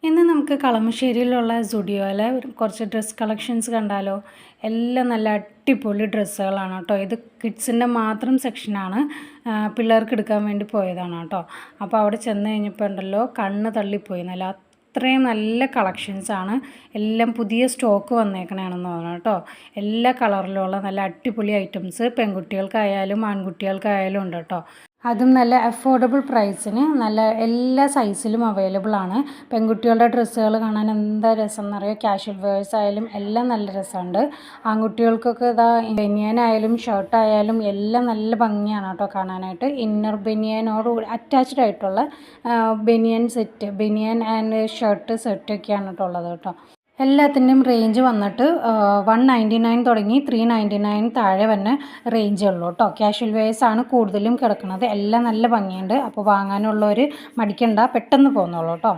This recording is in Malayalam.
ഇന്ന് നമുക്ക് കളമശ്ശേരിയിലുള്ള സുഡിയോയിലെ കുറച്ച് ഡ്രസ് കളക്ഷൻസ് കണ്ടാലോ? എല്ലാം നല്ല അടിപൊളി ഡ്രസ്സുകളാണ് കേട്ടോ. ഇത് കിഡ്സിൻ്റെ മാത്രം സെക്ഷനാണ്. പിള്ളേർക്ക് എടുക്കാൻ വേണ്ടി പോയതാണ് കേട്ടോ. അപ്പോൾ അവിടെ ചെന്ന് കഴിഞ്ഞപ്പോൾ ഉണ്ടല്ലോ കണ്ണ് തള്ളിപ്പോയി. അത്രയും നല്ല കളക്ഷൻസാണ്. എല്ലാം പുതിയ സ്റ്റോക്ക് വന്നേക്കണേണെന്ന് തോന്നുന്നു കേട്ടോ. എല്ലാ കളറിലുള്ള നല്ല അടിപൊളി ഐറ്റംസ് പെൺകുട്ടികൾക്കായാലും ആൺകുട്ടികൾക്കായാലും ഉണ്ട് കേട്ടോ. അതും നല്ല അഫോർഡബിൾ പ്രൈസിന് നല്ല എല്ലാ സൈസിലും അവൈലബിൾ ആണ്. പെൺകുട്ടികളുടെ ഡ്രസ്സുകൾ കാണാൻ എന്താ രസം എന്നറിയോ? കാഷ്വൽ വെയേഴ്സ് ആയാലും എല്ലാം നല്ല രസമുണ്ട്. ആൺകുട്ടികൾക്കൊക്കെ ഇതാ ബനിയനായാലും ഷർട്ടായാലും എല്ലാം നല്ല ഭംഗിയാണ് കേട്ടോ കാണാനായിട്ട്. ഇന്നർ ബനിയനോട് അറ്റാച്ച്ഡ് ആയിട്ടുള്ള ബനിയൻ സെറ്റ്, ബനിയൻ ആൻഡ് ഷർട്ട് സെറ്റൊക്കെയാണ് കേട്ടോ ഉള്ളത് കേട്ടോ. എല്ലാത്തിൻ്റെയും റേഞ്ച് വന്നിട്ട് 199 തുടങ്ങി 399 താഴെ വന്നെ റേഞ്ചേ ഉള്ളൂ കേട്ടോ. കാഷ്വൽ വെയേഴ്സ് ആണ് കൂടുതലും കിടക്കുന്നത്. എല്ലാം നല്ല ഭംഗിയുണ്ട്. അപ്പോൾ വാങ്ങാനുള്ളവർ മടിക്കണ്ട, പെട്ടെന്ന് പോന്നോളൂ കേട്ടോ.